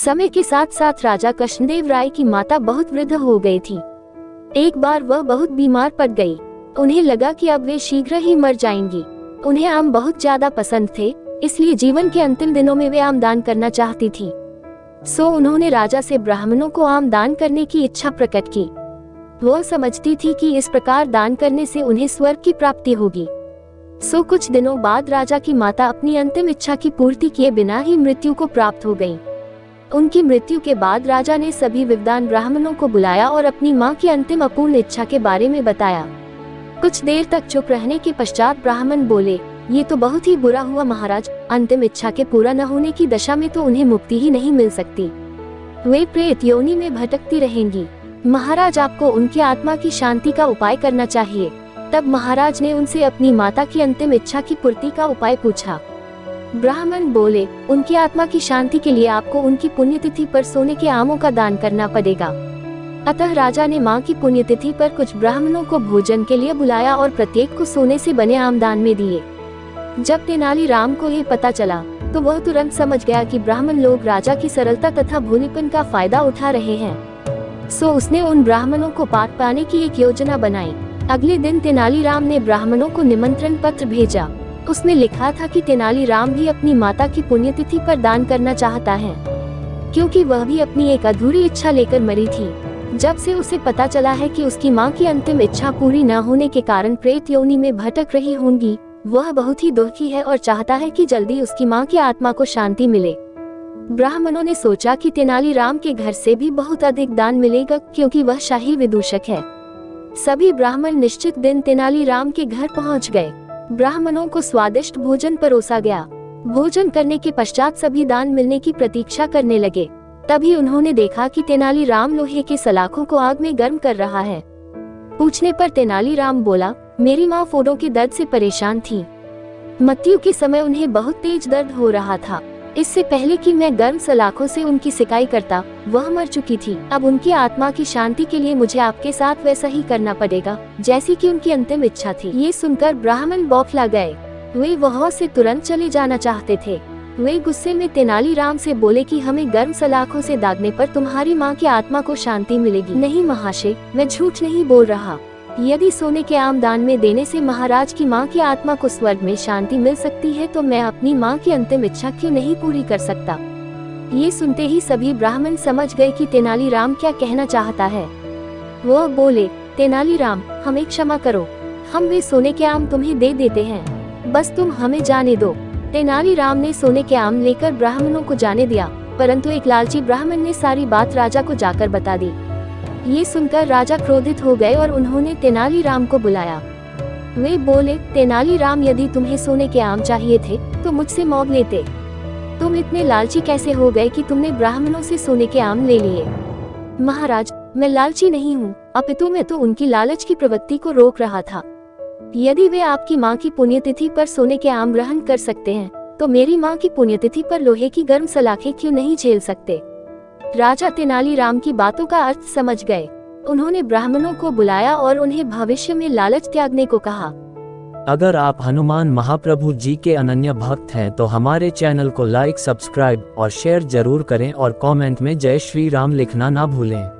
समय के साथ साथ राजा कृष्णदेव राय की माता बहुत वृद्ध हो गई थी। एक बार वह बहुत बीमार पड़ गई। उन्हें लगा कि अब वे शीघ्र ही मर जाएंगी। उन्हें आम बहुत ज्यादा पसंद थे, इसलिए जीवन के अंतिम दिनों में वे आम दान करना चाहती थी। सो उन्होंने राजा से ब्राह्मणों को आम दान करने की इच्छा प्रकट की। वह समझती थी कि इस प्रकार दान करने से उन्हें स्वर्ग की प्राप्ति होगी। सो कुछ दिनों बाद राजा की माता अपनी अंतिम इच्छा की पूर्ति किए बिना ही मृत्यु को प्राप्त हो गईं। उनकी मृत्यु के बाद राजा ने सभी विद्वान ब्राह्मणों को बुलाया और अपनी मां की अंतिम अपूर्ण इच्छा के बारे में बताया। कुछ देर तक चुप रहने के पश्चात ब्राह्मण बोले, ये तो बहुत ही बुरा हुआ महाराज। अंतिम इच्छा के पूरा न होने की दशा में तो उन्हें मुक्ति ही नहीं मिल सकती। वे प्रेत योनि में भटकती रहेंगी। महाराज, आपको उनकी आत्मा की शांति का उपाय करना चाहिए। तब महाराज ने उनसे अपनी माता की अंतिम इच्छा की पूर्ति का उपाय पूछा। ब्राह्मण बोले, उनकी आत्मा की शांति के लिए आपको उनकी पुण्यतिथि पर सोने के आमों का दान करना पड़ेगा। अतः राजा ने मां की पुण्यतिथि पर कुछ ब्राह्मणों को भोजन के लिए बुलाया और प्रत्येक को सोने से बने आम दान में दिए। जब तेनालीराम को ये पता चला तो वह तुरंत समझ गया कि ब्राह्मण लोग राजा की सरलता तथा भोलेपन का फायदा उठा रहे हैं। सो उसने उन ब्राह्मणों को पाठ पाने की एक योजना बनाई। अगले दिन तेनालीराम ने ब्राह्मणों को निमंत्रण पत्र भेजा। उसमें लिखा था कि तेनालीराम भी अपनी माता की पुण्यतिथि पर दान करना चाहता है, क्योंकि वह भी अपनी एक अधूरी इच्छा लेकर मरी थी। जब से उसे पता चला है कि उसकी मां की अंतिम इच्छा पूरी न होने के कारण प्रेत योनि में भटक रही होंगी, वह बहुत ही दुखी है और चाहता है कि जल्दी उसकी मां की आत्मा को शांति मिले। ब्राह्मणों ने सोचा कि तेनालीराम के घर से भी बहुत अधिक दान मिलेगा, क्योंकि वह शाही विदूषक है। सभी ब्राह्मण निश्चित दिन तेनालीराम के घर पहुंच गए। ब्राह्मणों को स्वादिष्ट भोजन परोसा गया। भोजन करने के पश्चात सभी दान मिलने की प्रतीक्षा करने लगे। तभी उन्होंने देखा कि तेनालीराम लोहे के सलाखों को आग में गर्म कर रहा है। पूछने पर तेनालीराम बोला, मेरी माँ फोड़ों के दर्द से परेशान थी। मृत्यु के समय उन्हें बहुत तेज दर्द हो रहा था। इससे पहले कि मैं गर्म सलाखों से उनकी सिकाई करता, वह मर चुकी थी। अब उनकी आत्मा की शांति के लिए मुझे आपके साथ वैसा ही करना पड़ेगा जैसी कि उनकी अंतिम इच्छा थी। ये सुनकर ब्राह्मण बौखला गए। वे वहां से तुरंत चले जाना चाहते थे। वे गुस्से में तेनालीराम से बोले कि हमें गर्म सलाखों से दागने पर तुम्हारी माँ की आत्मा को शांति मिलेगी। नहीं महाशय, मैं झूठ नहीं बोल रहा। यदि सोने के आम दान में देने से महाराज की मां की आत्मा को स्वर्ग में शांति मिल सकती है, तो मैं अपनी मां की अंतिम इच्छा क्यों नहीं पूरी कर सकता। ये सुनते ही सभी ब्राह्मण समझ गए कि तेनालीराम क्या कहना चाहता है। वह बोले, तेनालीराम, हमें क्षमा करो, हम वे सोने के आम तुम्हें दे देते हैं, बस तुम हमें जाने दो। तेनालीराम ने सोने के आम लेकर ब्राह्मणों को जाने दिया, परंतु एक लालची ब्राह्मण ने सारी बात राजा को जाकर बता दी। ये सुनकर राजा क्रोधित हो गए और उन्होंने तेनालीराम को बुलाया। वे बोले, तेनालीराम, यदि तुम्हें सोने के आम चाहिए थे तो मुझसे मांग लेते। तुम इतने लालची कैसे हो गए कि तुमने ब्राह्मणों से सोने के आम ले लिए। महाराज, मैं लालची नहीं हूँ, अपितु मैं तो उनकी लालच की प्रवृत्ति को रोक रहा था। यदि वे आपकी माँ की पुण्यतिथि पर सोने के आम ग्रहण कर सकते हैं, तो मेरी माँ की पुण्यतिथि पर लोहे की गर्म सलाखें क्यों नहीं झेल सकते। राजा तेनालीराम की बातों का अर्थ समझ गए। उन्होंने ब्राह्मणों को बुलाया और उन्हें भविष्य में लालच त्यागने को कहा। अगर आप हनुमान महाप्रभु जी के अनन्य भक्त हैं तो हमारे चैनल को लाइक, सब्सक्राइब और शेयर जरूर करें और कमेंट में जय श्री राम लिखना ना भूलें।